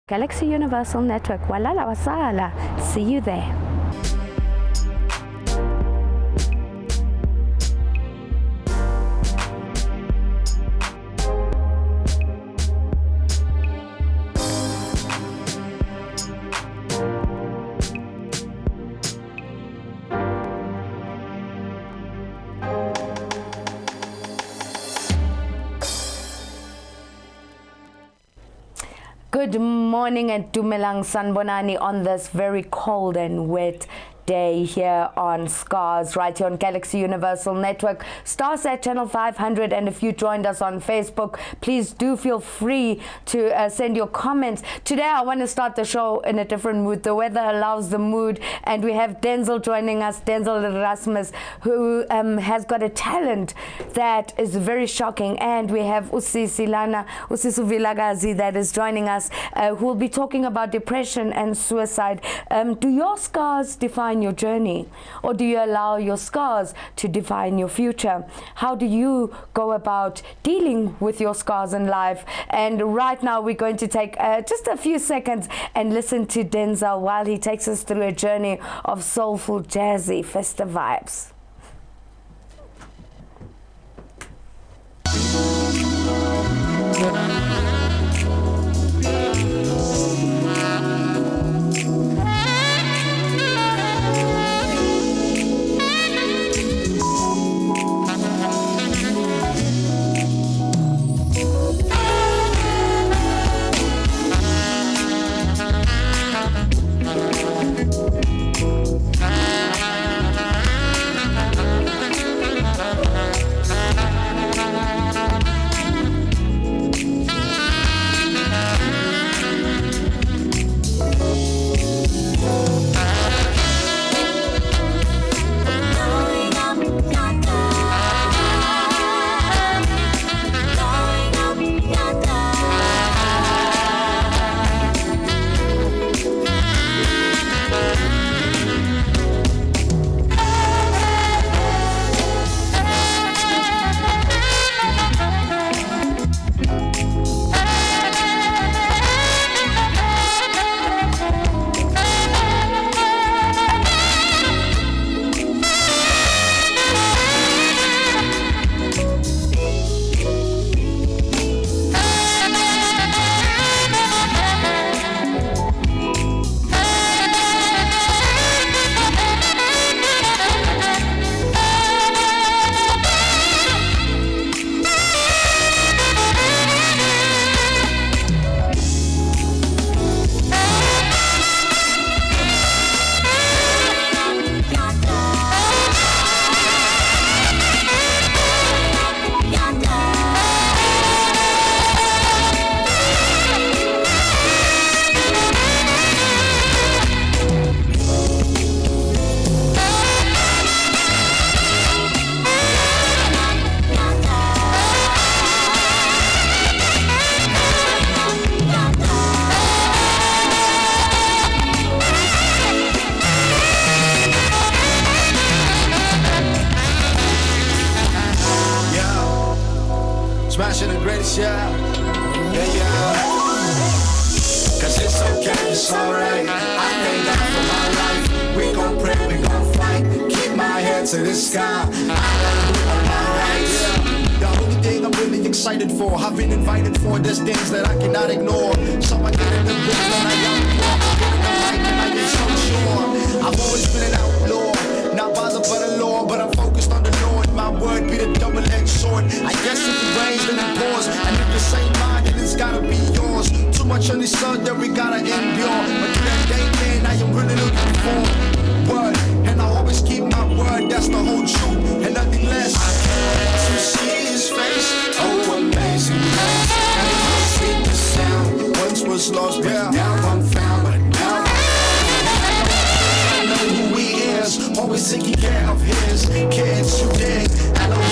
Galaxy Universal Network. Walala wasala. See you there. Good morning and Dumelang Sanbonani on this very cold and wet day here on Scars, right here on Galaxy Universal Network. Stars at channel 500, and if you joined us on Facebook, please do feel free to send your comments. Today I want to start the show in a different mood. The weather allows the mood, and we have Denzel joining us, Denzel Erasmus, who has got a talent that is very shocking, and we have Usisi Vilagazi that is joining us, who will be talking about depression and suicide. Do your scars define your journey, or do you allow your scars to define your future? How do you go about dealing with your scars in life? And right now we're going to take just a few seconds and listen to Denzel while he takes us through a journey of soulful, jazzy, festive vibes. Smashing the greatest, yeah. Cause it's okay, it's alright. I thank God for my life. We gon' pray, we gon' fight. Keep my head to the sky. I gotta do all my rights. The only thing I'm really excited for, I've been invited for, there's things that I cannot ignore. So I get in the booth when I young walk. Get in the light and I get so sure. I've always been an outlaw, not bothered by the law, but I'm focused on the Lord. My word be the double-edged sword. I guess if it rains, then it pours. And if the same mind, then it's gotta be yours. Too much on this earth that we gotta endure. But to that day, man, I am really looking for word. And I always keep my word, that's the whole truth, and nothing less. I can't wait to see his face. Oh, amazing grace. And how sweet the sound. Once was lost, but now I'm found. But now I know who he is. Always taking care of his kids, you dig? I know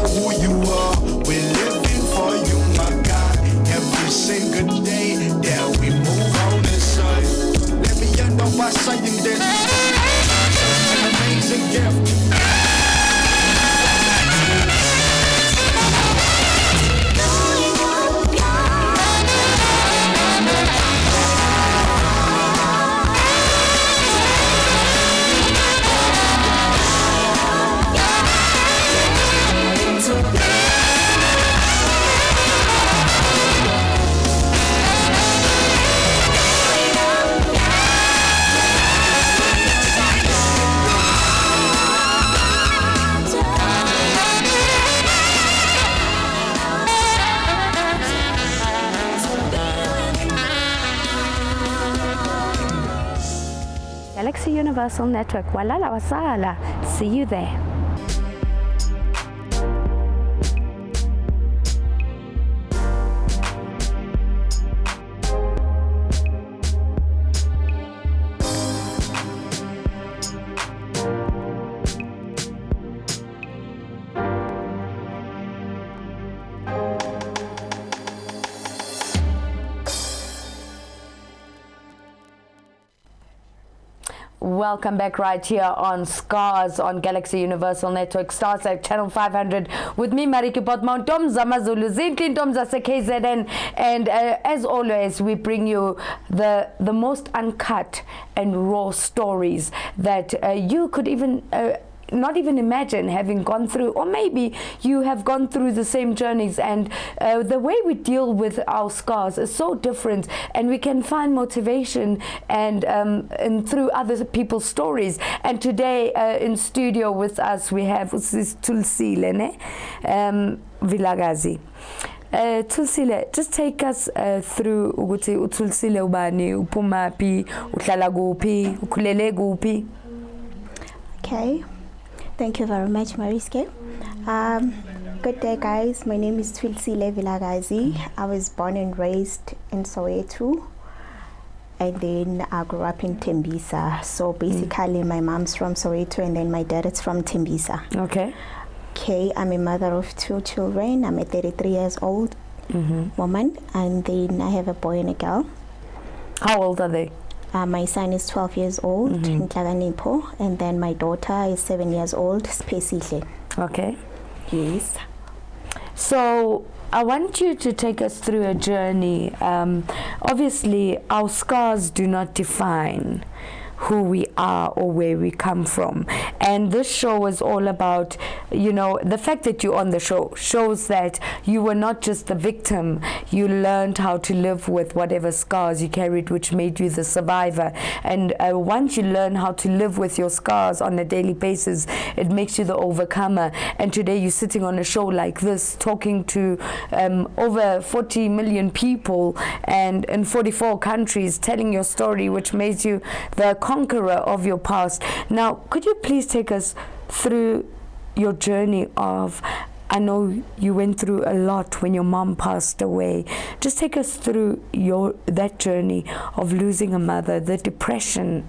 who you are. We're living for you, my God. Every single day that we move on this earth. Let me end up by saying this. An amazing gift. Universal Network. Walala wasala. See you there. Welcome back right here on Scars on Galaxy Universal Network, Stars at Channel 500 with me, MARITJIE BOTHMA, Ntomza Mazulu, Zinki Ntomza KZN, and as always, we bring you the most uncut and raw stories that you could even not even imagine having gone through, or maybe you have gone through the same journeys, and the way we deal with our scars is so different, and we can find motivation and through other people's stories. And today in studio with us we have Thulisile Vilakazi. Thulisile, just take us through ukuthi uThulisile ubani, uphumapi, uhlala kuphi, ukhulele kuphi. Okay. Thank you very much, Mariske. Good day, guys. My name is Thulisile Vilakazi. I was born and raised in Soweto, and then I grew up in Tembisa. So basically, my mom's from Soweto, and then my dad is from Tembisa. Okay. Okay, I'm a mother of 2 children. I'm a 33 years old woman, and then I have a boy and a girl. How old are they? My son is 12 years old, and then my daughter is 7 years old, Spesihle. Okay. Yes. So I want you to take us through a journey. Obviously, our scars do not define who we are or where we come from, and this show is all about, you know, the fact that you're on the show shows that you were not just the victim. You learned how to live with whatever scars you carried, which made you the survivor. And once you learn how to live with your scars on a daily basis, it makes you the overcomer. And today you're sitting on a show like this, talking to over 40 million people and in 44 countries, telling your story, which makes you the conqueror of your past. Now, could you please take us through your journey of, I know you went through a lot when your mom passed away. Just take us through that journey of losing a mother, the depression.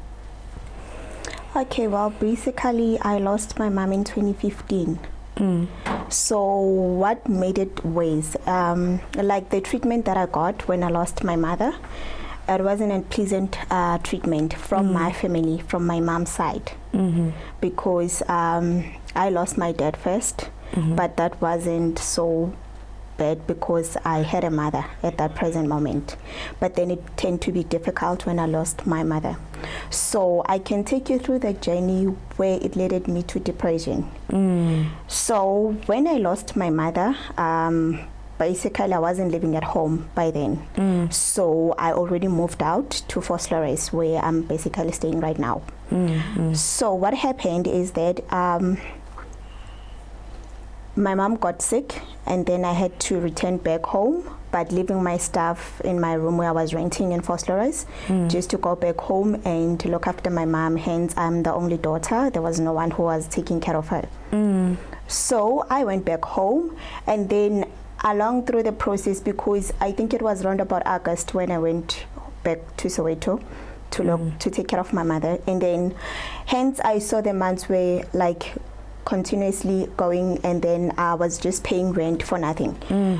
Okay, well, basically, I lost my mom in 2015. So what made it worse? Like the treatment that I got when I lost my mother, it wasn't a pleasant treatment from my family, from my mom's side, because I lost my dad first, but that wasn't so bad because I had a mother at that present moment. But then it tended to be difficult when I lost my mother. So I can take you through the journey where it led me to depression. So when I lost my mother, basically, I wasn't living at home by then. So I already moved out to Vosloorus, where I'm basically staying right now. So what happened is that my mom got sick, and then I had to return back home, but leaving my stuff in my room where I was renting in Vosloorus, just to go back home and to look after my mom. Hence, I'm the only daughter. There was no one who was taking care of her. So I went back home, and then along through the process, because I think it was around about August when I went back to Soweto to take care of my mother, and then hence I saw the months where like continuously going, and then I was just paying rent for nothing.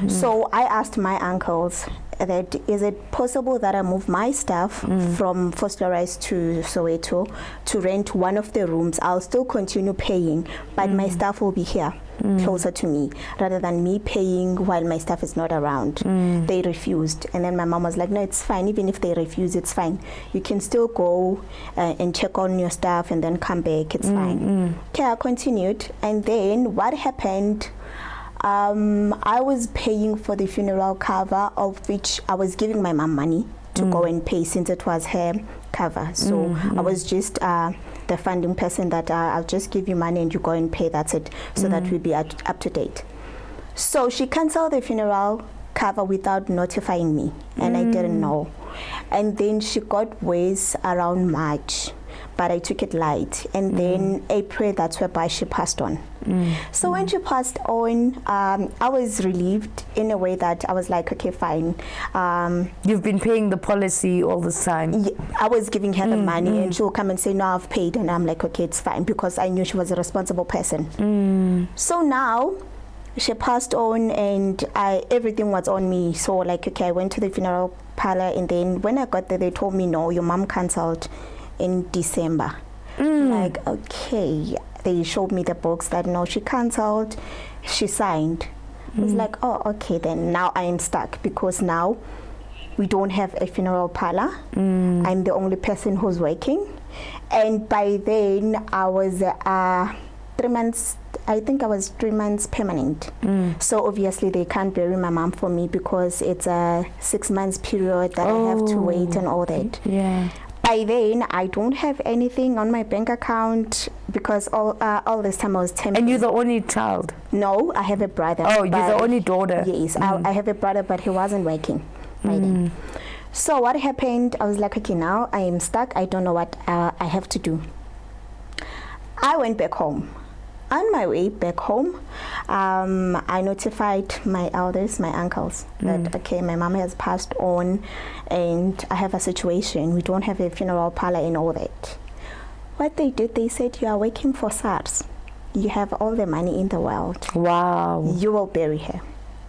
So I asked my uncles that, is it possible that I move my stuff from Vosloorus to Soweto to rent one of the rooms? I'll still continue paying, but my stuff will be here closer to me, rather than me paying while my stuff is not around. They refused, and then my mom was like, no, it's fine. Even if they refuse, it's fine. You can still go and check on your stuff and then come back. It's fine. Okay, I continued, and then what happened, I was paying for the funeral cover, of which I was giving my mom money to go and pay, since it was her cover. So I was just the funding person that I'll just give you money and you go and pay, that's it, so that we'll be up to date. So she canceled the funeral cover without notifying me, and I didn't know. And then she got worse around March. but I took it light. And then April, that's whereby she passed on. So when she passed on, I was relieved in a way that I was like, okay, fine. You've been paying the policy all this time. I was giving her the money, and she'll come and say, no, I've paid. And I'm like, okay, it's fine, because I knew she was a responsible person. So now she passed on, and everything was on me. So like, okay, I went to the funeral parlor, and then when I got there, they told me, no, your mom cancelled in December. Like, okay. They showed me the books that no, she cancelled, she signed. I was like, oh, okay, then now I am stuck, because now we don't have a funeral parlor. I'm the only person who's working. And by then I was 3 months, I think I was 3 months permanent. So obviously they can't bury my mom for me, because it's a 6 months period that I have to wait and all that. By then, I don't have anything on my bank account, because all this time I was 10. And you're the only child? No, I have a brother. Oh, you're the only daughter? Yes, I have a brother, but he wasn't working by then. So what happened, I was like, okay, now I am stuck. I don't know what I have to do. I went back home. On my way back home, I notified my elders, my uncles, that okay, my mom has passed on, and I have a situation. We don't have a funeral parlor and all that. What they did, they said, you are working for SARS. You have all the money in the world. Wow. You will bury her.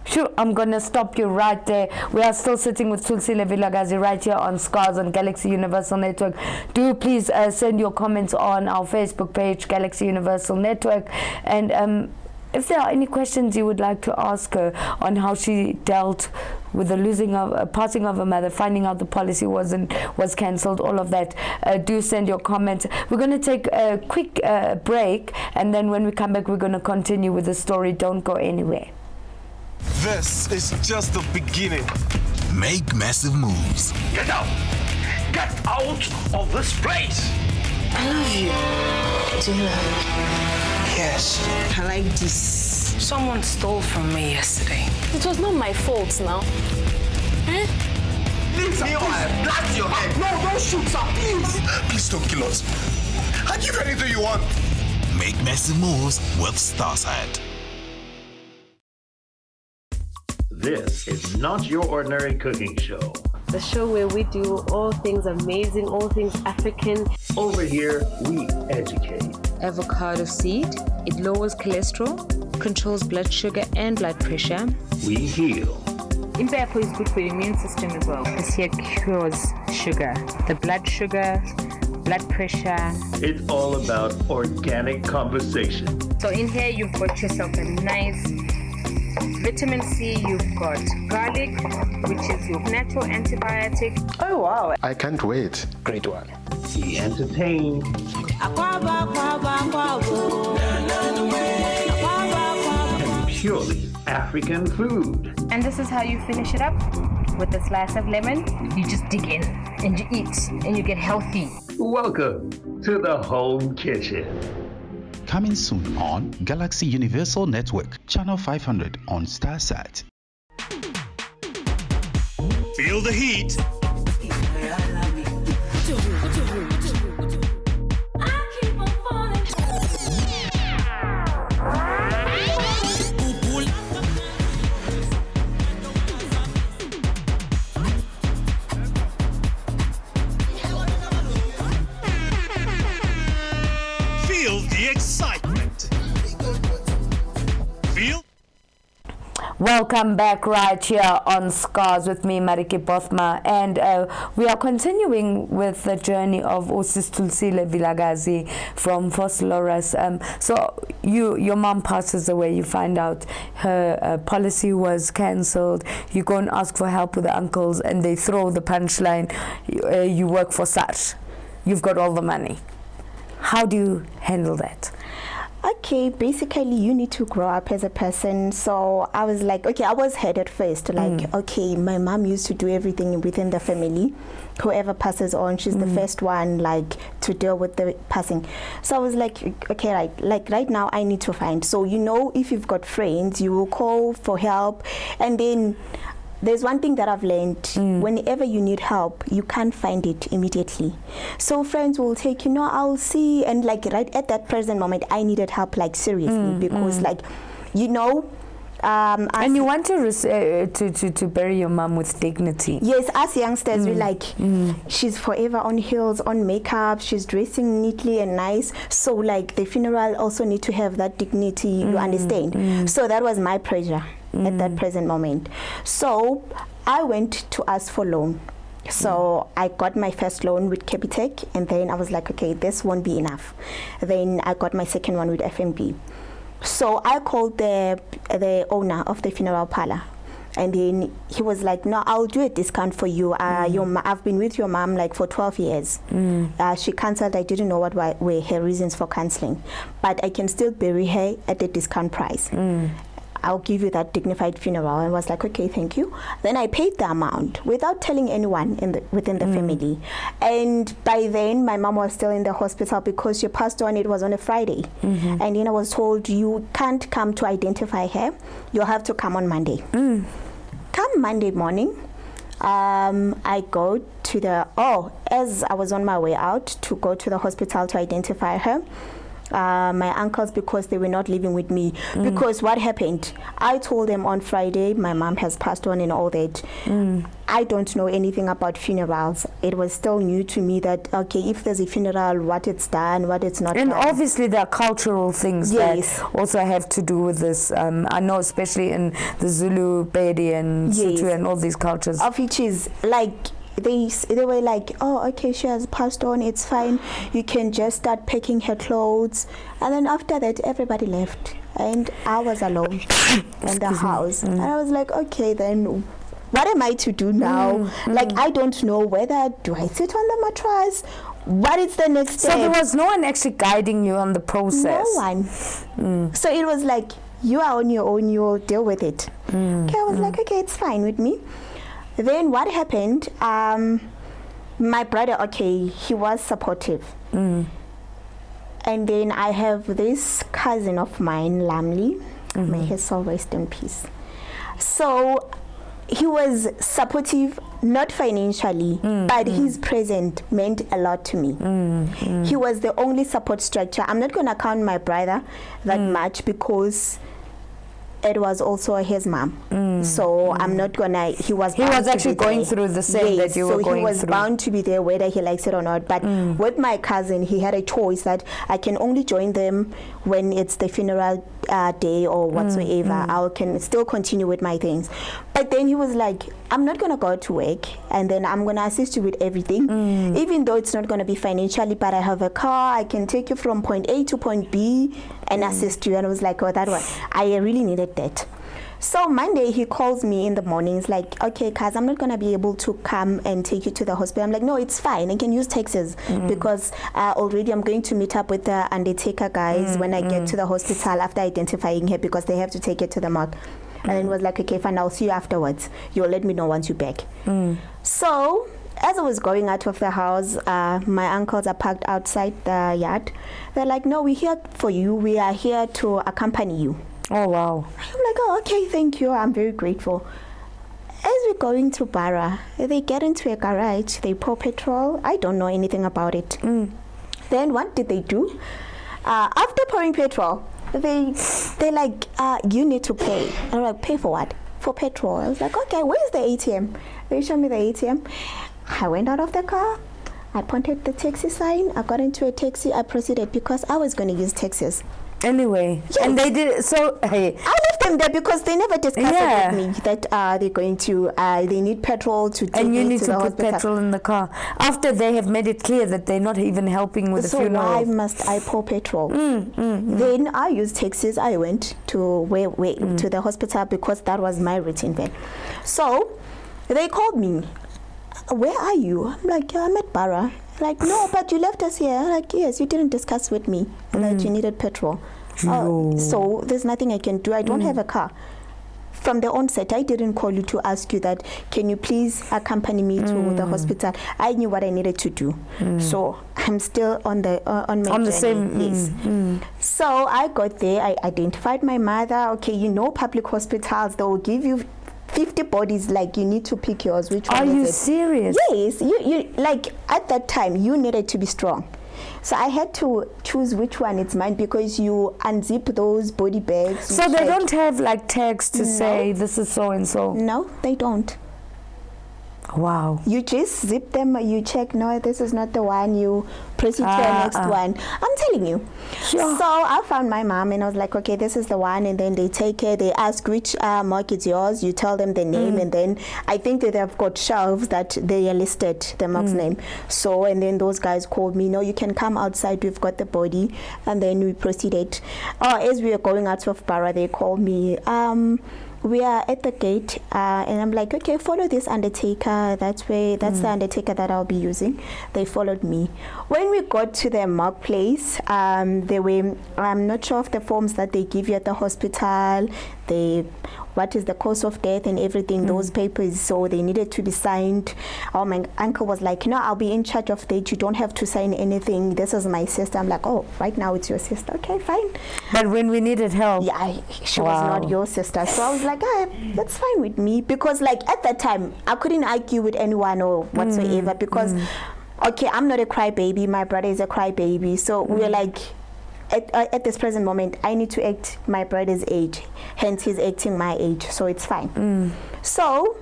Sure, I'm going to stop you right there. We are still sitting with Thulisile Vilakazi right here on Scars on Galaxy Universal Network. Do please send your comments on our Facebook page, Galaxy Universal Network. And if there are any questions you would like to ask her on how she dealt with the passing of her mother, finding out the policy was cancelled, all of that, do send your comments. We're going to take a quick break, and then when we come back, we're going to continue with the story. Don't go anywhere. This is just the beginning. Make massive moves. Get out! Get out of this place! I love you. Do you love me? Yes. I like this. Someone stole from me yesterday. It was not my fault now. Eh? Leave me or I blast your head. No, don't shoot, sir, please. Please don't kill us. I'll give you anything you want. Make massive moves with Starside. This is not your ordinary cooking show. The show where we do all things amazing, all things African. Over here, we educate. Avocado seed, it lowers cholesterol, controls blood sugar and blood pressure. We heal. Impeko is good for the immune system as well. This here cures sugar, the blood sugar, blood pressure. It's all about organic conversation. So in here you've got yourself a nice vitamin C, you've got garlic, which is your natural antibiotic. Oh wow. I can't wait. Great one. Be entertained. And purely African food. And this is how you finish it up. With a slice of lemon, you just dig in and you eat and you get healthy. Welcome to the home kitchen. Coming soon on Galaxy Universal Network, Channel 500 on Starsat. Feel the heat. Feel the excitement. Feel. Welcome back right here on Scars with me, MARITJIE BOTHMA, and we are continuing with the journey of Sis Thulisile Vilakazi from Vosloorus. So your mom passes away, you find out her policy was cancelled, you go and ask for help with the uncles and they throw the punchline, you work for SARS, you've got all the money. How do you handle that? Okay, basically you need to grow up as a person. So I was like, okay, I was headed first, like, okay, my mom used to do everything within the family. Whoever passes on, she's the first one, like, to deal with the passing. So I was like, okay, right now I need to find. So, you know, if you've got friends, you will call for help. And then there's one thing that I've learned. Whenever you need help, you can't find it immediately. So friends will take, I'll see. And like right at that present moment, I needed help, like seriously, because like, and you want to bury your mom with dignity. Yes, us youngsters, we like, she's forever on heels, on makeup, she's dressing neatly and nice. So like the funeral also need to have that dignity, you understand? So that was my pressure at that present moment. So I went to ask for loan. So I got my first loan with Capitec, and then I was like, okay, this won't be enough. Then I got my second one with FNB. So I called the owner of the funeral parlor, and then he was like, no, I'll do a discount for you. I've been with your mom like for 12 years. She cancelled. I didn't know what were her reasons for cancelling, but I can still bury her at the discount price. I'll give you that dignified funeral. And I was like, okay, thank you. Then I paid the amount without telling anyone within the family. And by then, my mom was still in the hospital because she passed on. It was on a Friday. And then I was told, you can't come to identify her. You'll have to come on Monday. Come Monday morning, I go to as I was on my way out to go to the hospital to identify her, my uncles, because they were not living with me, because what happened, I told them on Friday my mom has passed on and all that. I don't know anything about funerals. It was still new to me that, okay, if there's a funeral, what it's done, what it's not and done. Obviously there are cultural things that also have to do with this. I know especially in the Zulu, Pedi and Sotho and all these cultures, of which is like they were like, oh, okay, she has passed on, it's fine, you can just start packing her clothes. And then after that, everybody left, and I was alone in the house. And I was like, okay, then what am I to do now? Like, I don't know whether do I sit on the mattress. What is the next step? So there was no one actually guiding you on the process. No one. So it was like, you are on your own, you'll deal with it. Okay, I was like, okay, it's fine with me. Then what happened, my brother, okay, he was supportive. And then I have this cousin of mine, Lamli, may his soul rest in peace. So he was supportive, not financially, but his presence meant a lot to me. He was the only support structure. I'm not going to count my brother that much because it was also his mom. So I'm not gonna, he was actually going through the same that you were going through. So he was bound to be there whether he likes it or not. But with my cousin, he had a choice that I can only join them when it's the funeral day or whatsoever. I can still continue with my things. But then he was like, I'm not gonna go to work, and then I'm gonna assist you with everything, even though it's not gonna be financially, but I have a car, I can take you from point A to point B and assist you. And I was like, oh, that one, I really needed that. So Monday he calls me in the morning. He's like, okay, cuz I'm not going to be able to come and take you to the hospital. I'm like, no, it's fine. I can use taxis because already I'm going to meet up with the undertaker guys when I get to the hospital after identifying her, because they have to take her to the morgue. And then he was like, okay, fine, I'll see you afterwards. You'll let me know once you're back. So as I was going out of the house, my uncles are parked outside the yard. They're like, no, we're here for you. We are here to accompany you. Oh, wow. I'm like, oh, okay, thank you. I'm very grateful. As we're going to Barra, they get into a garage. They pour petrol. I don't know anything about it. Then what did they do? After pouring petrol, they like, you need to pay. I'm like, pay for what? For petrol. I was like, okay, where's the ATM? They showed me the ATM. I went out of the car. I pointed the taxi sign. I got into a taxi. I proceeded because I was going to use taxis. Anyway, and they did so. Hey, I left them there because they never discussed it with me that they're going to. They need petrol to. And you need to put hospital. petrol in the car after they have made it clear that they're not even helping with the funeral. So why must I pour petrol? Then I used taxis. I went to to the hospital because that was my routine then. So they called me. Where are you? I'm like, I'm at Barra. Like, no, but you left us here. I'm like, yes, you didn't discuss with me that you needed petrol. So there's nothing I can do. I don't have a car. From the onset, I didn't call you to ask you that, can you please accompany me to the hospital? I knew what I needed to do. So I'm still on my journey. The same. Yes. So I got there. I identified my mother. Okay, public hospitals, they will give you 50 bodies, like you need to pick yours. Which one Are you is it? serious? Yes, you like at that time you needed to be strong. So I had to choose which one it's mine, because you unzip those body bags. So they don't have like tags to say this is so and so? No, they don't. Wow. You just zip them, you check, no, this is not the one, you proceed to the next one. I'm telling you. Sure. So I found my mom and I was like, okay, this is the one. And then they take it, they ask which mark is yours, you tell them the name, and then I think that they've got shelves that they are listed the mark's name. So, and then those guys called me, no, you can come outside, we've got the body. And then we proceeded. As we were going out of Barra, they called me, we are at the gate, and I'm like, okay, follow this undertaker. That's the undertaker that I'll be using. They followed me. When we got to the mock place, they were, I'm not sure of the forms that they give you at the hospital, what is the cause of death and everything, those papers, so they needed to be signed. My uncle was like, no, I'll be in charge of that, you don't have to sign anything, this is my sister. I'm like, oh, right now it's your sister, okay, fine. But when we needed help, she was not your sister. So I was like, that's fine with me, because like at that time I couldn't argue with anyone or whatsoever, because okay, I'm not a crybaby, my brother is a crybaby, so we're like, at this present moment, I need to act my brother's age, hence he's acting my age, so it's fine. So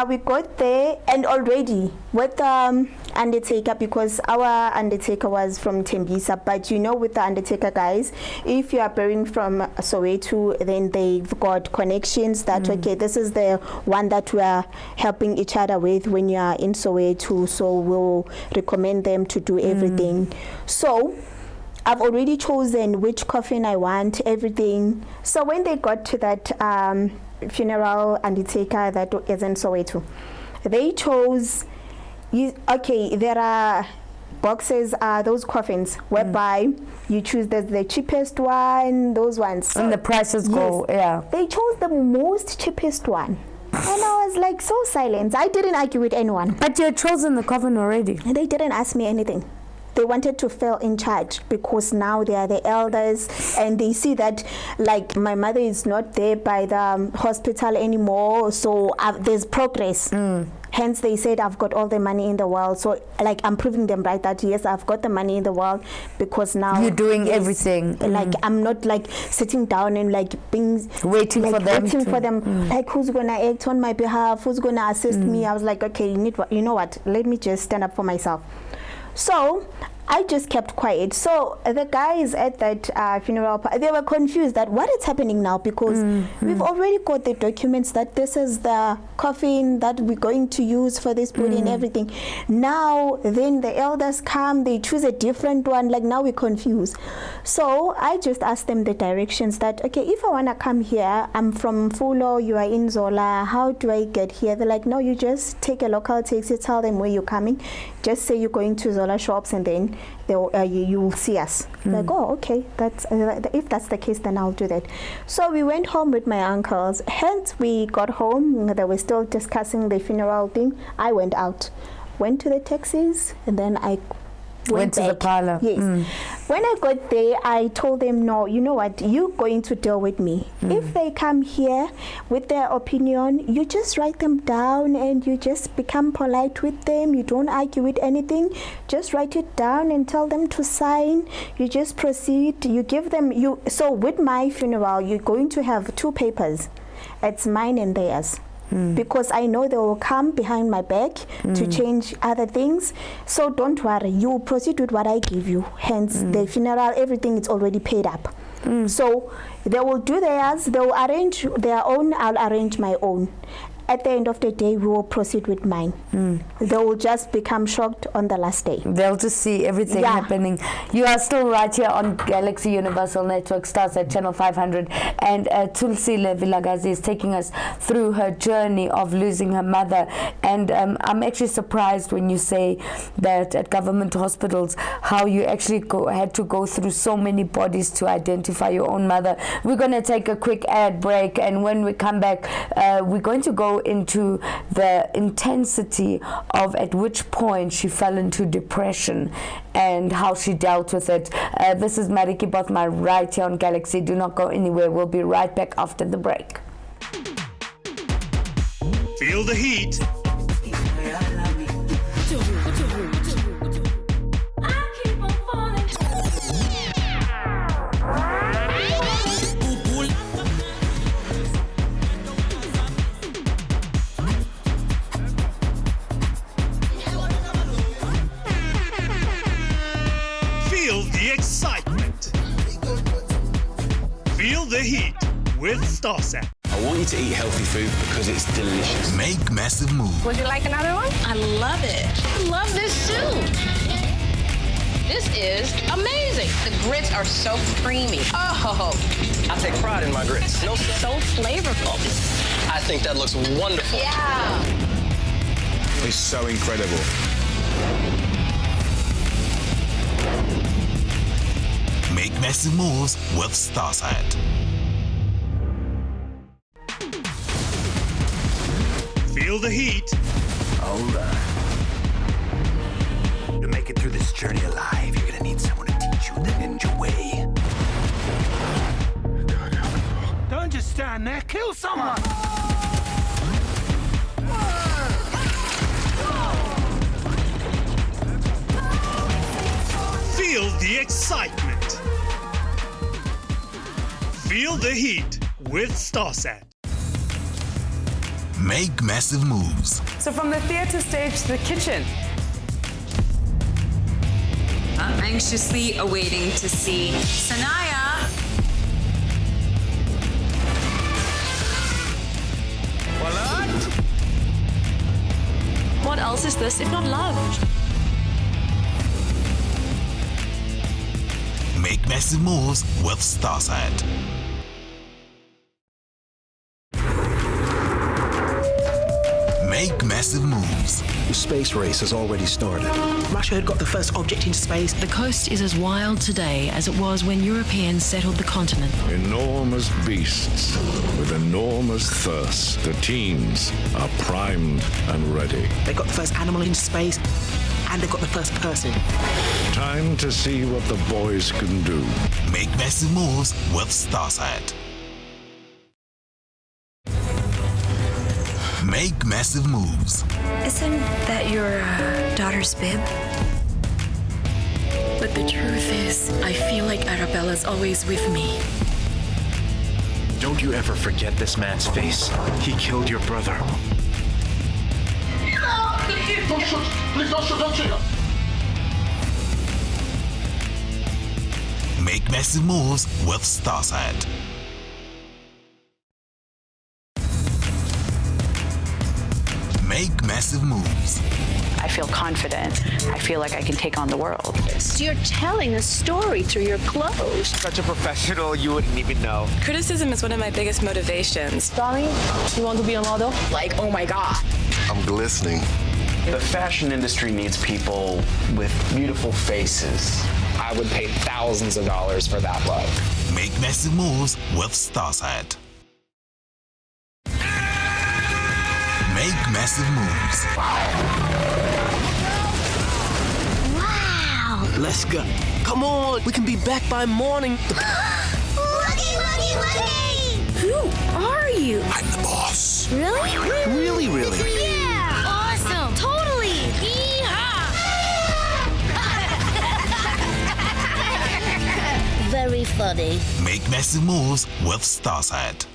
we got there, and already with the undertaker, because our undertaker was from Tembisa, but you know, with the undertaker guys, if you are burying from Soweto, then they've got connections that okay, this is the one that we are helping each other with when you are in Soweto, so we'll recommend them to do everything. So I've already chosen which coffin I want, everything. So when they got to that funeral undertaker that is in Soweto, they chose, there are boxes, those coffins, whereby you choose the cheapest one, those ones. So, and the prices go, They chose the most cheapest one. And I was like so silent. I didn't argue with anyone. But you had chosen the coffin already. And they didn't ask me anything. They wanted to feel in charge, because now they are the elders, and they see that like my mother is not there by the hospital anymore, so there's progress. Hence they said I've got all the money in the world, so like I'm proving them right that yes, I've got the money in the world, because now you're doing everything. Like I'm not like sitting down and like being waiting for them. Like who's gonna act on my behalf, who's gonna assist me. I was like, okay, you know what, let me just stand up for myself. So I just kept quiet. So the guys at that funeral, they were confused that what is happening now, because we've already got the documents that this is the coffin that we're going to use for this body and everything. Now then the elders come, they choose a different one, like now we're confused. So I just asked them the directions that, okay, if I want to come here, I'm from Fulo, you are in Zola, how do I get here? They're like, no, you just take a local taxi, tell them where you're coming, just say you're going to Zola shops, and then you will see us. Like, oh, okay, that's if that's the case, then I'll do that. So we went home with my uncles. Hence we got home, they were still discussing the funeral thing. I went out, went to the taxis, and then I went to back. the parlor. Yes. When I got there, I told them, no, you know what, you're going to deal with me. If they come here with their opinion, you just write them down and you just become polite with them. You don't argue with anything. Just write it down and tell them to sign. You just proceed. You give them, so with my funeral, you're going to have two papers. It's mine and theirs. Because I know they will come behind my back to change other things. So don't worry, you proceed with what I give you. Hence the funeral, everything is already paid up. So they will do theirs, they will arrange their own, I'll arrange my own. At the end of the day, we will proceed with mine. They will just become shocked on the last day. They'll just see everything happening. You are still right here on Galaxy Universal Network, stars at channel 500. And Tulsile Vilagazi is taking us through her journey of losing her mother. And I'm actually surprised when you say that at government hospitals, how you actually had to go through so many bodies to identify your own mother. We're going to take a quick ad break. And when we come back, we're going to go into the intensity of at which point she fell into depression and how she dealt with it. This is MARITJIE BOTHMA right here on Galaxy. Do not go anywhere. We'll be right back after the break. Feel the heat. Feel the excitement. Feel the heat with StarSat. I want you to eat healthy food because it's delicious. Make massive moves. Would you like another one? I love it. I love this soup. This is amazing. The grits are so creamy. Oh, I take pride in my grits. so flavorful. I think that looks wonderful. Yeah. It's so incredible. Make massive moves with StarSat. Feel the heat. Hold on. To make it through this journey alive, you're gonna need someone to teach you the ninja way. Don't just stand there, kill someone. Feel the excitement. Feel the heat with StarSat. Make massive moves. So from the theater stage to the kitchen. I'm anxiously awaiting to see Sanaya. What else is this if not love? Make massive moves with StarSat. Make massive moves. The space race has already started. Russia had got the first object into space. The coast is as wild today as it was when Europeans settled the continent. Enormous beasts with enormous thirst. The teens are primed and ready. They got the first animal into space, and they got the first person. Time to see what the boys can do. Make massive moves with StarSat. Make massive moves. Isn't that your daughter's bib? But the truth is, I feel like Arabella's always with me. Don't you ever forget this man's face. He killed your brother. Don't shoot! Please don't shoot! Don't shoot! Make massive moves with StarSat. Make massive moves. I feel confident. I feel like I can take on the world. So you're telling a story through your clothes. Such a professional, you wouldn't even know. Criticism is one of my biggest motivations. Darling, you want to be a model? Like, oh my God. I'm glistening. The fashion industry needs people with beautiful faces. I would pay thousands of dollars for that look. Make massive moves with StarSat. Make massive moves. Wow. Let's go. Come on, we can be back by morning. Who are you? I'm the boss. Really? Really? Yeah. Awesome. Totally. Yeehaw. Very funny. Make massive moves with StarSat.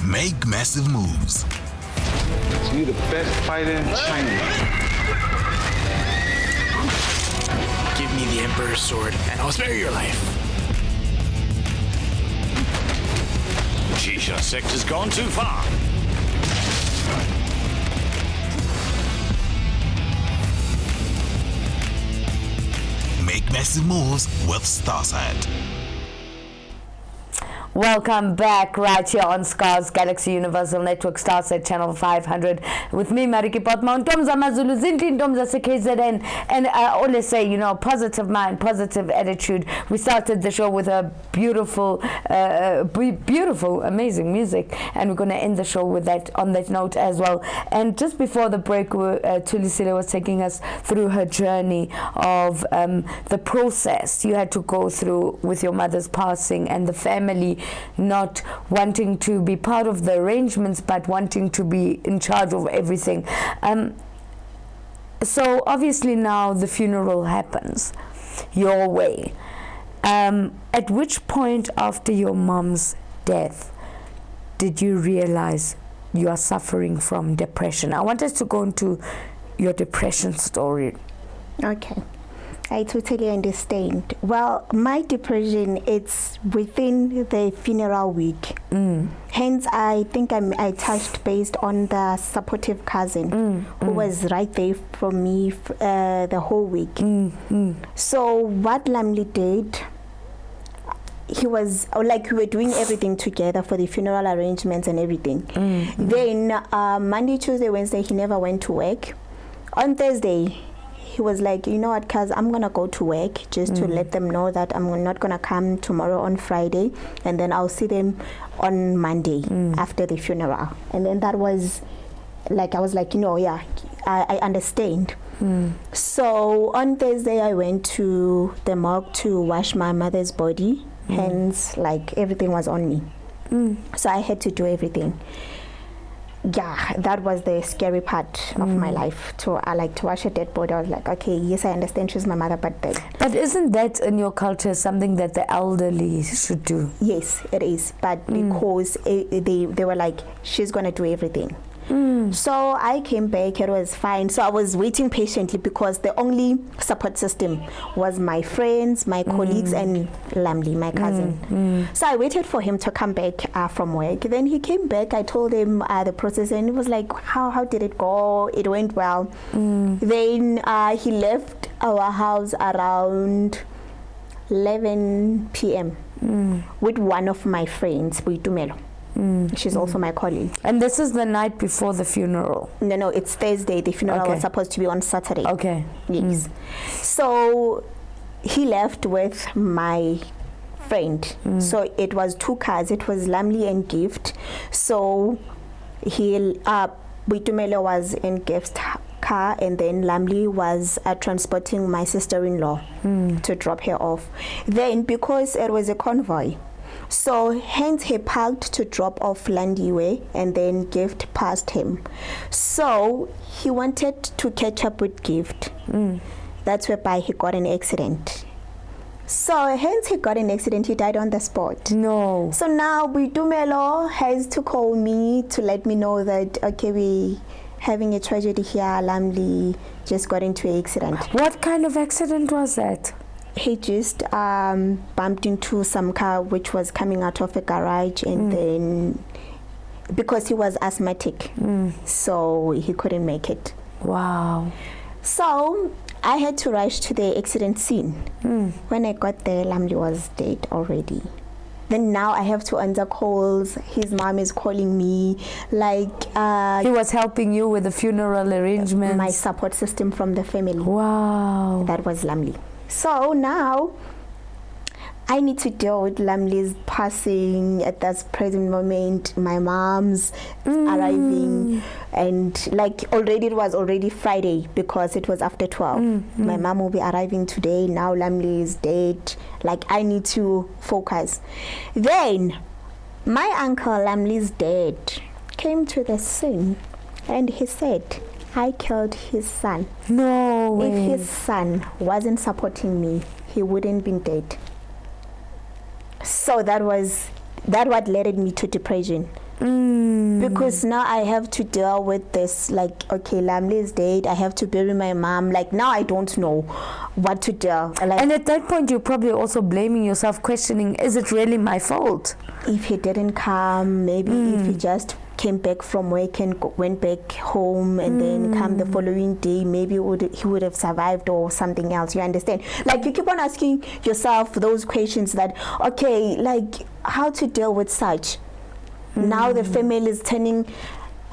Make massive moves. You're the best fighter in China. Give me the Emperor's sword, and I'll spare your life. Shisha sect has gone too far. Make massive moves with StarSat. Welcome back right here on Scars Galaxy Universal Network, StarSat Channel 500 with me, MARITJIE BOTHMA, Ntomza Mazulu, Zindli Ntomza KZN, and I always say, you know, positive mind, positive attitude. We started the show with a beautiful, amazing music, and we're going to end the show with that, on that note as well. And just before the break, Tulisile was taking us through her journey of the process you had to go through with your mother's passing and the family not wanting to be part of the arrangements, but wanting to be in charge of everything. So obviously now the funeral happens your way. At which point after your mom's death did you realize you are suffering from depression? I want us to go into your depression story. Okay, I totally understand. Well, my depression, it's within the funeral week. Hence, I think I touched based on the supportive cousin who was right there for me the whole week. So what Lamli did, he was like, we were doing everything together for the funeral arrangements and everything. Then Monday, Tuesday, Wednesday, he never went to work. On Thursday, he was like, you know what, cuz I'm gonna go to work just to let them know that I'm not gonna come tomorrow on Friday, and then I'll see them on Monday after the funeral. And then that was like, I was like, you know, yeah, I understand. So on Thursday I went to the morgue to wash my mother's body. Hence, like, everything was on me. So I had to do everything. Yeah, that was the scary part of my life. I like to wash a dead body. I was like, okay, yes, I understand she's my mother, but isn't that in your culture something that the elderly should do? Yes, it is. But because they were like, she's gonna do everything. So I came back, it was fine. So I was waiting patiently because the only support system was my friends, my colleagues, and Lamli, my cousin. So I waited for him to come back from work. Then he came back, I told him the process, and he was like, how did it go? It went well. Then he left our house around 11 p.m. With one of my friends, Boitumelo. She's also my colleague. And this is the night before the funeral? No, it's Thursday. The funeral was supposed to be on Saturday. Okay. Yes. So he left with my friend. So it was two cars. It was Lamli and Gift. So Boitumelo was in Gift's car, and then Lamli was transporting my sister-in-law to drop her off. Then, because it was a convoy, so hence he parked to drop off Landiwe, and then Gift passed him. So he wanted to catch up with Gift. That's whereby he got an accident. So hence he got an accident, he died on the spot. No. So now Boitumelo has to call me to let me know that, okay, we having a tragedy here, Lamli just got into an accident. What kind of accident was that? He just bumped into some car which was coming out of a garage, and then because he was asthmatic, so he couldn't make it. Wow. So I had to rush to the accident scene. When I got there, Lamli was dead already. Then now I have to answer calls. His mom is calling me. Like he was helping you with the funeral arrangements. My support system from the family. Wow. That was Lamli. So now I need to deal with Lamli's passing at this present moment. My mom's arriving, and like already it was already Friday because it was after 12. My mom will be arriving today. Now Lamli is dead. Like I need to focus. Then my uncle, Lamli's dad, came to the scene, and he said, I killed his son. No way. If his son wasn't supporting me, he wouldn't been dead. So that what led me to depression. Because now I have to deal with this, like, okay, Lamli is dead, I have to bury my mom. Like now I don't know what to do. Like, and at that point you're probably also blaming yourself, questioning, is it really my fault? If he didn't come, maybe if he just came back from work and went back home and then come the following day, maybe he would have survived or something else. You understand? Like you keep on asking yourself those questions that, okay, like how to deal with such. Now the family is turning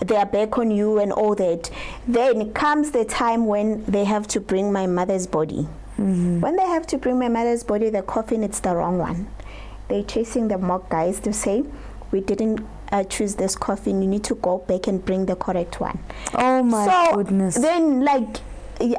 their back on you and all that. Then comes the time when they have to bring my mother's body. When they have to bring my mother's body, the coffin, it's the wrong one. They're chasing the mock guys to say, we didn't choose this coffin, you need to go back and bring the correct one. Oh my goodness. Then like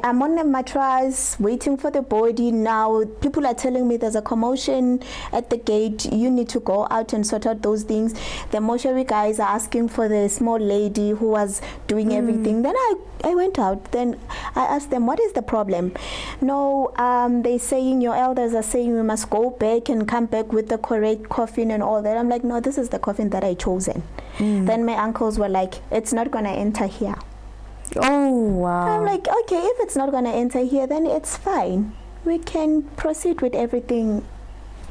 I'm on a mattress waiting for the body. Now people are telling me there's a commotion at the gate. You need to go out and sort out those things. The mortuary guys are asking for the small lady who was doing everything. Then I went out. Then I asked them, what is the problem? No, they're saying, your elders are saying we must go back and come back with the correct coffin and all that. I'm like, no, this is the coffin that I chosen. Then my uncles were like, it's not going to enter here. Oh, wow. I'm like, okay, if it's not going to enter here, then it's fine. We can proceed with everything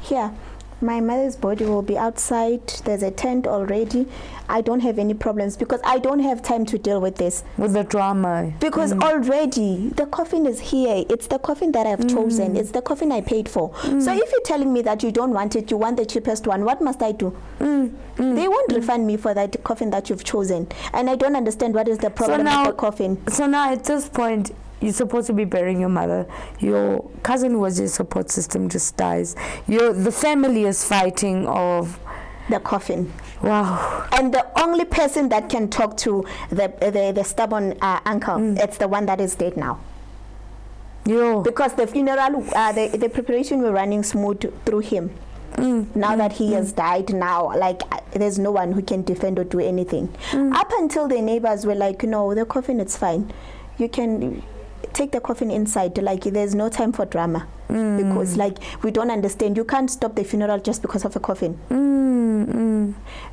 here. My mother's body will be outside. There's a tent already. I don't have any problems because I don't have time to deal with this. With the drama. Because already the coffin is here. It's the coffin that I've chosen. It's the coffin I paid for. So if you're telling me that you don't want it, you want the cheapest one, what must I do? They won't refund me for that coffin that you've chosen. And I don't understand what is the problem with the coffin. So now at this point, you're supposed to be burying your mother. Your cousin who was your support system just dies. The family is fighting of the coffin. Wow. And the only person that can talk to the stubborn uncle, it's the one that is dead now. Because the funeral, the preparation were running smooth through him. Now that he has died, now like there's no one who can defend or do anything. Up until the neighbors were like, no, the coffin, it's fine. You can take the coffin inside. Like there's no time for drama because like we don't understand. You can't stop the funeral just because of a coffin.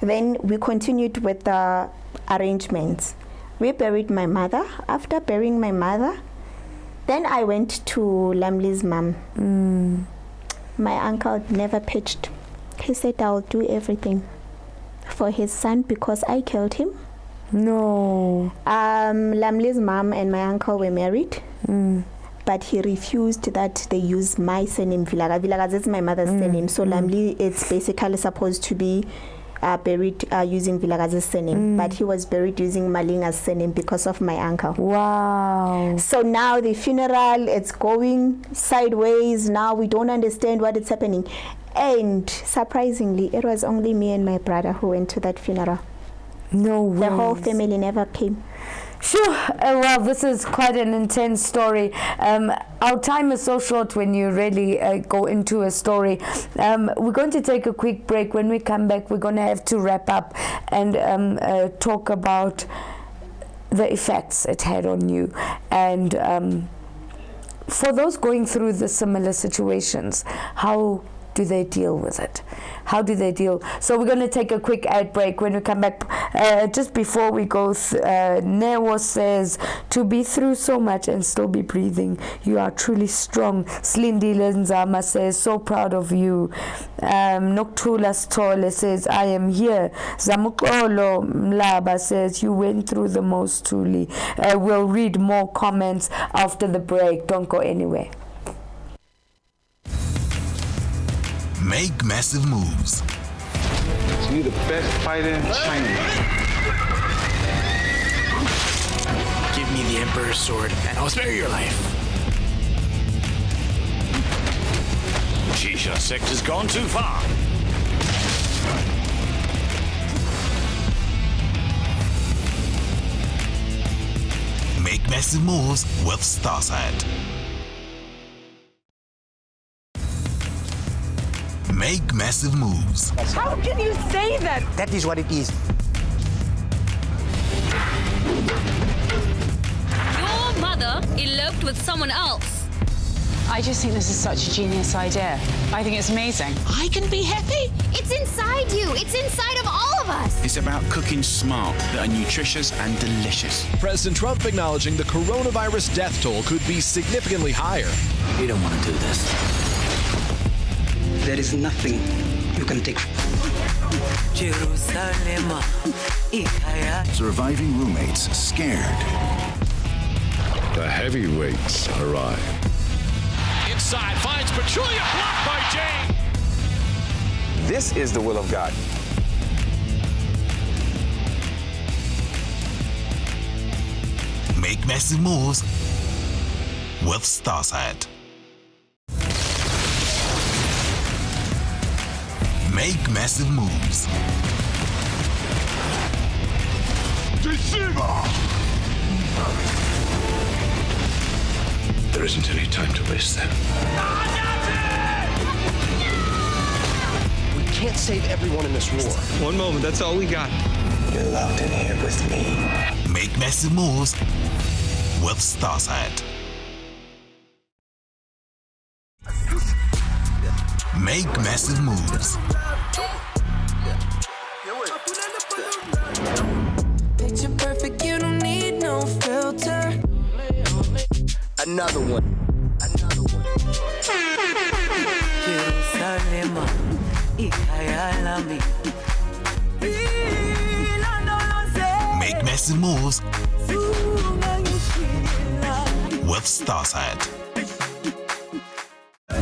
Then we continued with the arrangements. We buried my mother. After burying my mother, then I went to Lamli's mom. My uncle never pitched. He said, I'll do everything for his son because I killed him. No. Lamli's mom and my uncle were married, but he refused that they use my surname, Vilaga. Vilaga is my mother's surname, so Lamli, it's basically supposed to be buried using Vilaga's surname, but he was buried using Malinga's surname because of my uncle. Wow. So now the funeral, it's going sideways. Now we don't understand what is happening. And surprisingly, it was only me and my brother who went to that funeral. No way. The whole family never came. Sure. Well, this is quite an intense story. Our time is so short when you really go into a story. We're going to take a quick break. When we come back, we're going to have to wrap up and talk about the effects it had on you. And for those going through the similar situations, how do they deal with it? How do they deal? So we're going to take a quick ad break. When we come back, just before we go, Newo says, to be through so much and still be breathing, you are truly strong. Slindi Lenzama says, so proud of you. Noktula Stole says, I am here. Zamukolo Mlaba says, you went through the most truly. We'll read more comments after the break. Don't go anywhere. Make massive moves. So you're the best fighter in China. Give me the Emperor's sword, and I'll spare your life. Shisha sector's gone too far. Make massive moves with Starsat. Make massive moves. How can you say that? That is what it is. Your mother eloped with someone else. I just think this is such a genius idea. I think it's amazing. I can be happy. It's inside you. It's inside of all of us. It's about cooking smart that are nutritious and delicious. President Trump acknowledging the coronavirus death toll could be significantly higher. You don't want to do this. There is nothing you can take. Jerusalem. Surviving roommates scared. The heavyweights arrive. Inside finds Petulia, blocked by Jane. This is the will of God. Make massive moves with Starsat. Make massive moves. Deceiver! There isn't any time to waste then. We can't save everyone in this war. One moment, that's all we got. You're locked in here with me. Make massive moves with Starside. Make massive moves. Picture perfect, you don't need no filter. Another one. Jerusalem, ikayalami. Make massive moves with Starside.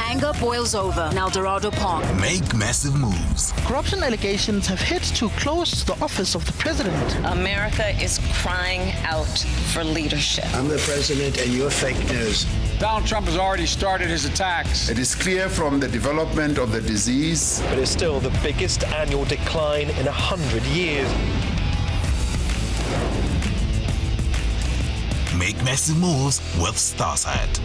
Anger boils over in El Dorado Park. Make massive moves. Corruption allegations have hit too close to the office of the president. America is crying out for leadership. I'm the president and you're fake news. Donald Trump has already started his attacks. It is clear from the development of the disease. But it's still the biggest annual decline in 100 years. Make massive moves with Starside.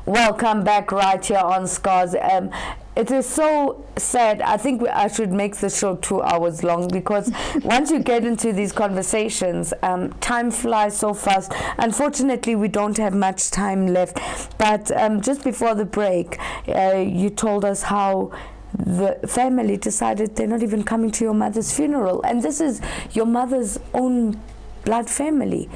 Welcome back right here on Scars. It is so sad. I think I should make the show 2 hours long because once you get into these conversations, time flies so fast. Unfortunately, we don't have much time left. But just before the break, you told us how the family decided they're not even coming to your mother's funeral. And this is your mother's own blood family.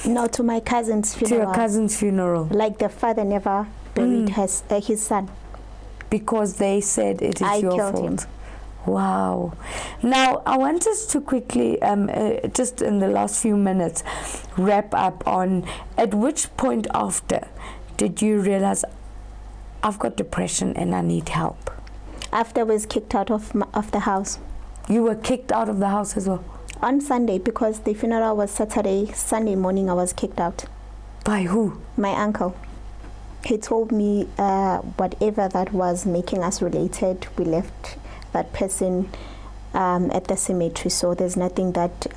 No, to my cousin's funeral. To your cousin's funeral. Like the father never buried his son. Because they said it is your fault. Him. Wow. Now, I want us to quickly, just in the last few minutes, wrap up on at which point after did you realize I've got depression and I need help? After I was kicked out of the house. You were kicked out of the house as well? On Sunday, because the funeral was Saturday, Sunday morning I was kicked out. By who? My uncle. He told me whatever that was making us related, we left that person at the cemetery, so there's nothing that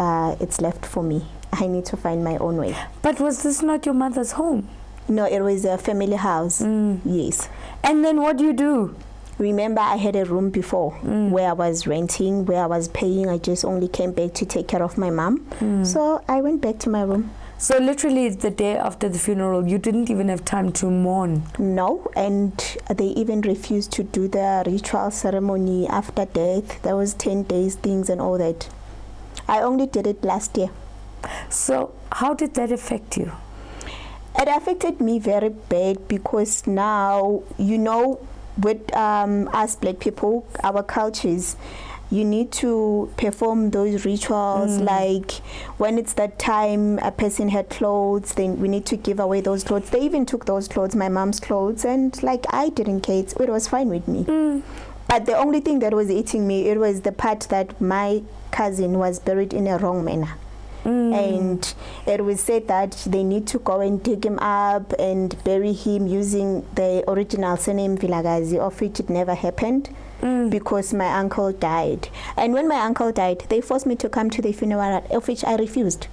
it's left for me. I need to find my own way. But was this not your mother's home? No, it was a family house. Yes. And then what do you do? Remember, I had a room before where I was renting, where I was paying. I just only came back to take care of my mom. So I went back to my room. So literally the day after the funeral, you didn't even have time to mourn? No, and they even refused to do the ritual ceremony after death. There was 10 days things and all that. I only did it last year. So how did that affect you? It affected me very bad because now, you know, with us black people, our cultures, you need to perform those rituals. Like when it's that time a person had clothes, then we need to give away those clothes. They even took those clothes, my mom's clothes, and like I didn't care. It was fine with me. But the only thing that was eating me, it was the part that my cousin was buried in a wrong manner. And it was said that they need to go and dig him up and bury him using the original surname Vilagazi, of which it never happened because my uncle died. And when my uncle died, they forced me to come to the funeral, of which I refused.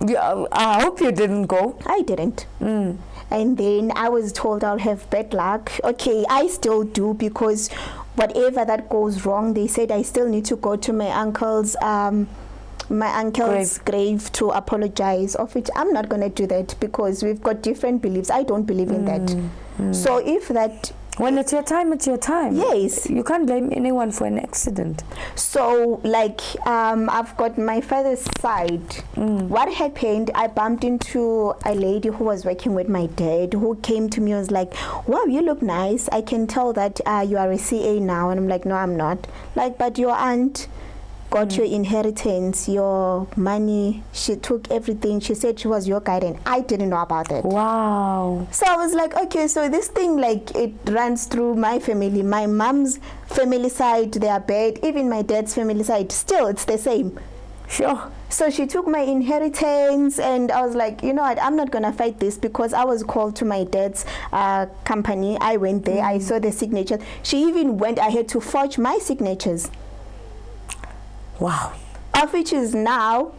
Yeah, I hope you didn't go. I didn't. And then I was told I'll have bad luck. Okay, I still do, because whatever that goes wrong, they said I still need to go to my uncle's grave to apologize, of which I'm not going to do that because we've got different beliefs. I don't believe in that. So if that... When it's your time, it's your time. Yes. You can't blame anyone for an accident. So, like, I've got my father's side. What happened, I bumped into a lady who was working with my dad, who came to me and was like, wow, you look nice. I can tell that you are a CA now. And I'm like, no, I'm not. Like, but your aunt got your inheritance, your money. She took everything. She said she was your guardian. I didn't know about it. Wow. So I was like, okay, so this thing, like, it runs through my family. My mom's family side, they are bad. Even my dad's family side, still, it's the same. Sure. So she took my inheritance, and I was like, you know what, I'm not going to fight this, because I was called to my dad's company. I went there. I saw the signature. She even went ahead to forge my signatures. Wow. Of which is now,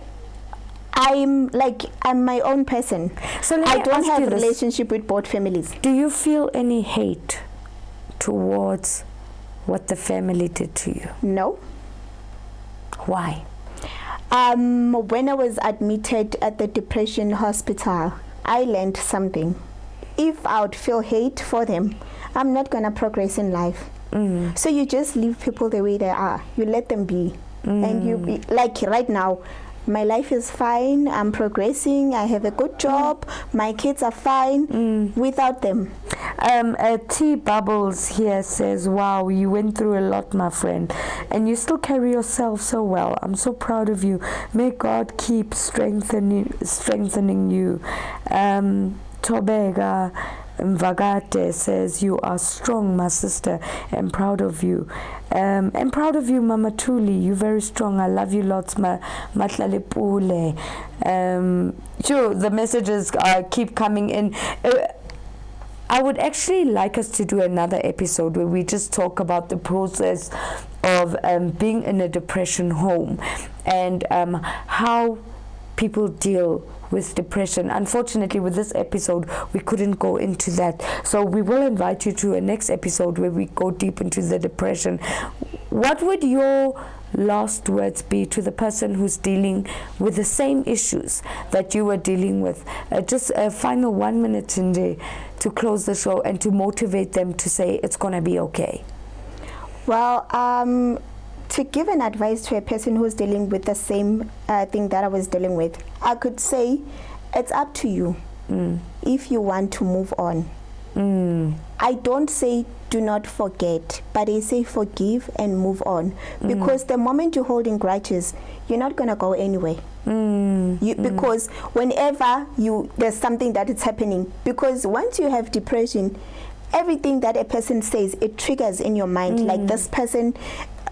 I'm my own person. So let I me don't ask have you a this. relationship with both families. Do you feel any hate towards what the family did to you? No. Why? When I was admitted at the depression hospital, I learned something. If I would feel hate for them, I'm not gonna progress in life. So you just leave people the way they are. You let them be. And you be, like right now, my life is fine. I'm progressing. I have a good job. My kids are fine without them. T Bubbles here says, wow, you went through a lot, my friend, and you still carry yourself so well. I'm so proud of you. May God keep strengthening you. Tobega Mvagate says, you are strong, my sister. I'm proud of you. I'm proud of you, Mama Tuli. You're very strong. I love you lots, Matlalepule. Sure, the messages keep coming in. I would actually like us to do another episode where we just talk about the process of being in a depression home and how people deal with depression. Unfortunately, with this episode, we couldn't go into that. So we will invite you to a next episode where we go deep into the depression. What would your last words be to the person who's dealing with the same issues that you were dealing with? Just a final 1 minute in there to close the show and to motivate them to say it's gonna be okay. Well, to give an advice to a person who's dealing with the same thing that I was dealing with, I could say it's up to you if you want to move on. I don't say do not forget, but I say forgive and move on, because the moment you're holding grudges, you're not going to go anywhere. Because whenever there's something that is happening, because once you have depression, everything that a person says, it triggers in your mind, like this person,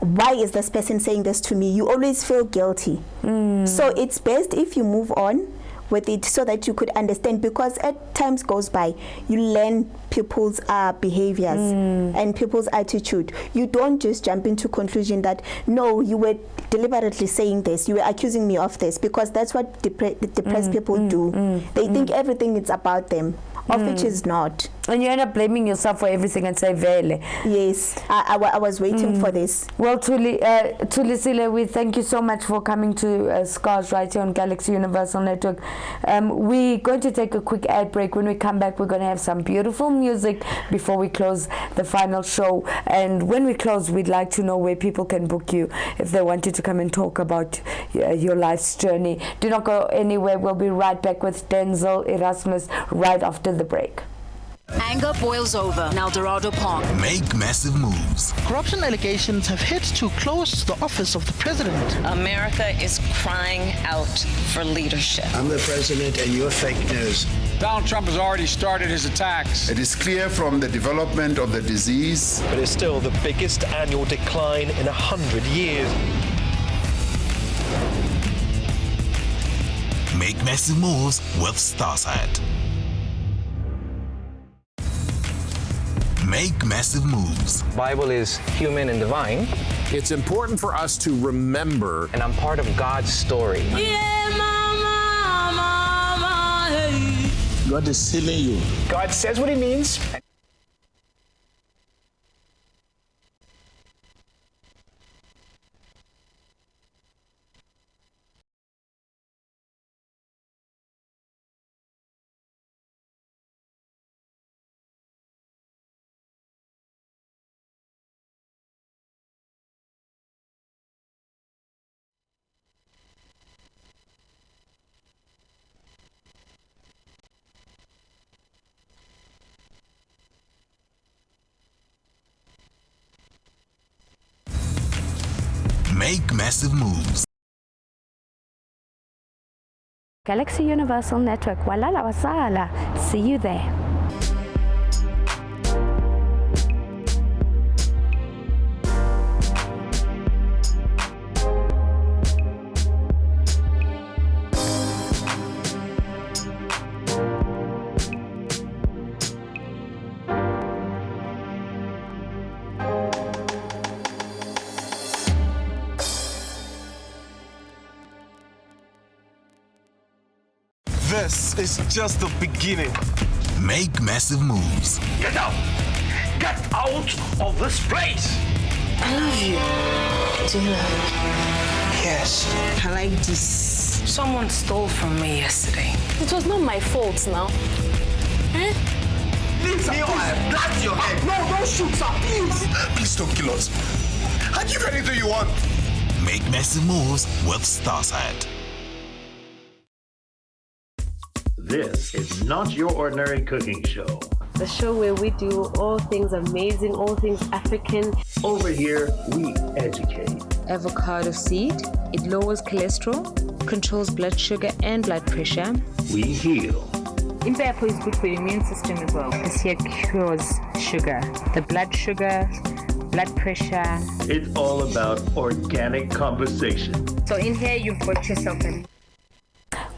why is this person saying this to me? You always feel guilty. So it's best if you move on with it so that you could understand, because as times goes by, you learn people's behaviors and people's attitude. You don't just jump into conclusion that, no, you were deliberately saying this, you were accusing me of this, because that's what depressed people do. They think everything is about them, of which is not. And you end up blaming yourself for everything and say, Vele. Yes, I was waiting for this. Well, Tulisile, we thank you so much for coming to Scars right here on Galaxy Universal Network. We're going to take a quick ad break. When we come back, we're going to have some beautiful music before we close the final show. And when we close, we'd like to know where people can book you if they wanted to come and talk about your life's journey. Do not go anywhere. We'll be right back with Denzel Erasmus right after the break. Anger boils over in El Dorado Park. Make massive moves. Corruption allegations have hit too close to the office of the president. America is crying out for leadership. I'm the president and you're fake news. Donald Trump has already started his attacks. It is clear from the development of the disease. But it's still the biggest annual decline in 100 years. Make massive moves with Starsat. Make massive moves. Bible is human and divine. It's important for us to remember. And I'm part of God's story. Yeah, mama, mama, hey. God is healing you. God says what he means. Make massive moves. Galaxy Universal Network. Walala wasala. See you there. This is just the beginning. Make massive moves. Get out! Get out of this place! I love you. Do you love me? Yes. I like this. Someone stole from me yesterday. It was not my fault now. Eh? Leave me or I blast your head. No, don't shoot, sir. Please. Please don't kill us. I'll give you anything you want. Make massive moves with Starside. This is not your ordinary cooking show. The show where we do all things amazing, all things African. Over here, we educate. Avocado seed, it lowers cholesterol, controls blood sugar and blood pressure. We heal. Impepho is good for the immune system as well because here cures sugar, the blood sugar, blood pressure. It's all about organic conversation. So in here you've got yourself in.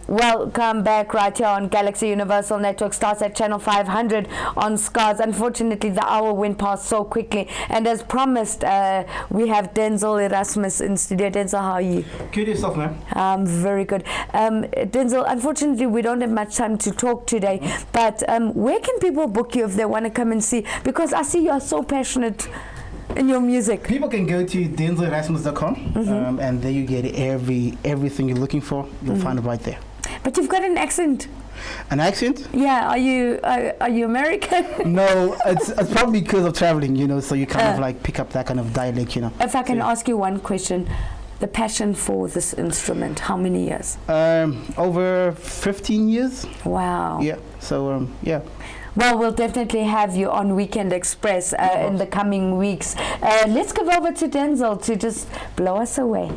Welcome back right here on Galaxy Universal Network, starts at channel 500 on Scars. Unfortunately, the hour went past so quickly, and as promised, we have Denzel Erasmus in studio. Denzel, how are you? Good, yourself, ma'am? Very good. Denzel, unfortunately, we don't have much time to talk today, but where can people book you if they want to come and see? Because I see you are so passionate in your music. People can go to denzelerasmus.com, and there you get everything you're looking for. You'll find it right there. But you've got an accent. An accent? Yeah. Are you American? No, it's probably because of traveling, so you kind of like pick up that kind of dialect, If I can ask you one question, the passion for this instrument, how many years? Over 15 years. Wow. Yeah. So yeah. Well, we'll definitely have you on Weekend Express in the coming weeks. Let's give over to Denzel to just blow us away.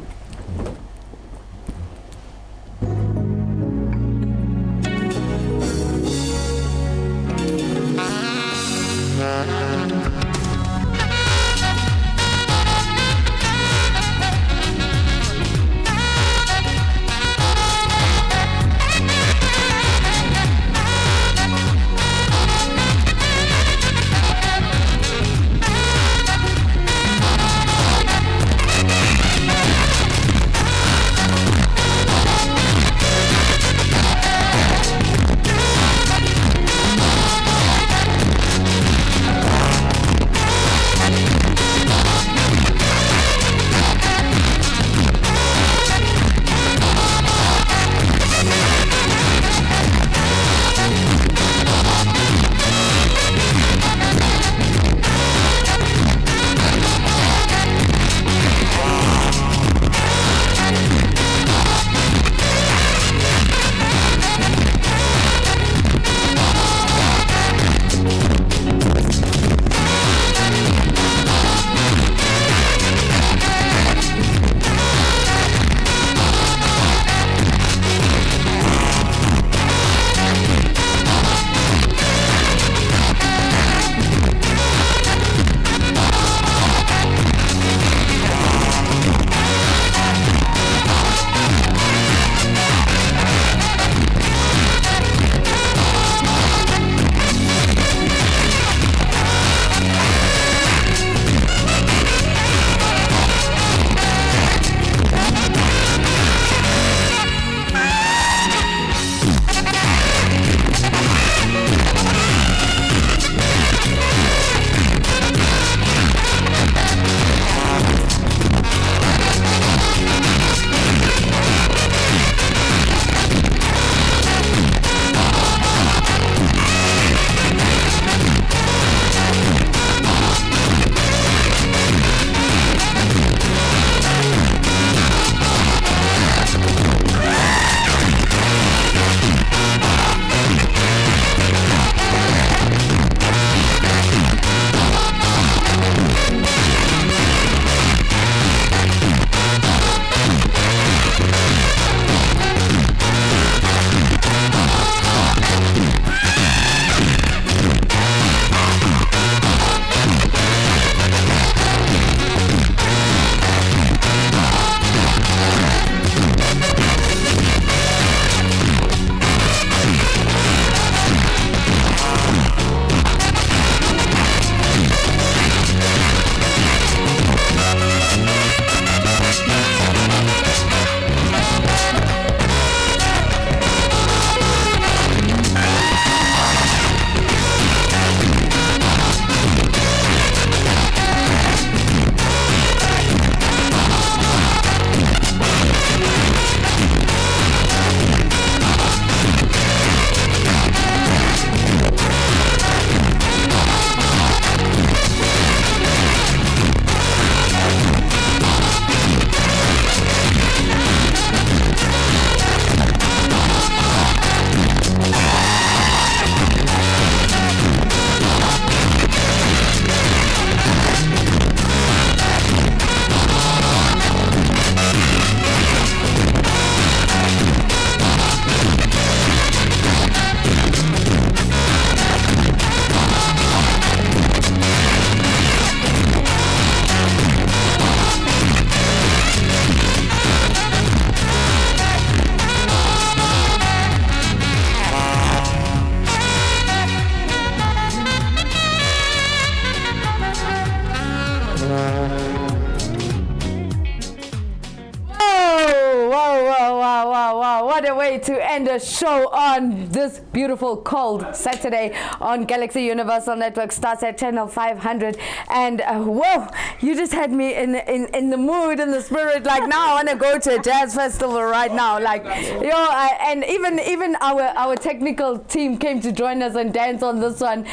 way to end a show on this beautiful cold Saturday on Galaxy Universal Network, starts at channel 500. And whoa, you just had me in the mood, in the spirit. Like, now I want to go to a jazz festival right now. Like, and even our technical team came to join us and dance on this one.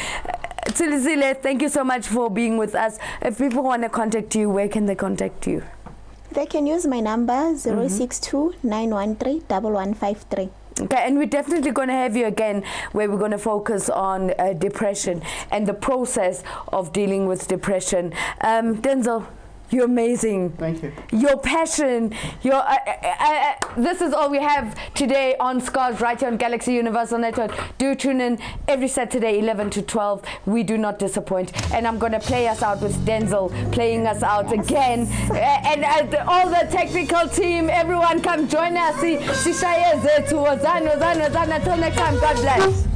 Tsilisile, thank you so much for being with us. If people want to contact you, where can they contact you? They can use my number 062-913-1153. Okay, and we're definitely going to have you again, where we're going to focus on depression and the process of dealing with depression. Denzel, you're amazing. Thank you. Your passion, this is all we have today on Scars, right here on Galaxy Universal Network. Do tune in every Saturday, 11 to 12. We do not disappoint. And I'm going to play us out with Denzel playing us out again. And all the technical team, everyone come join us. Until next time, God bless.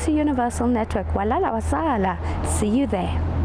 Universal Network. Walala wasala. See you there.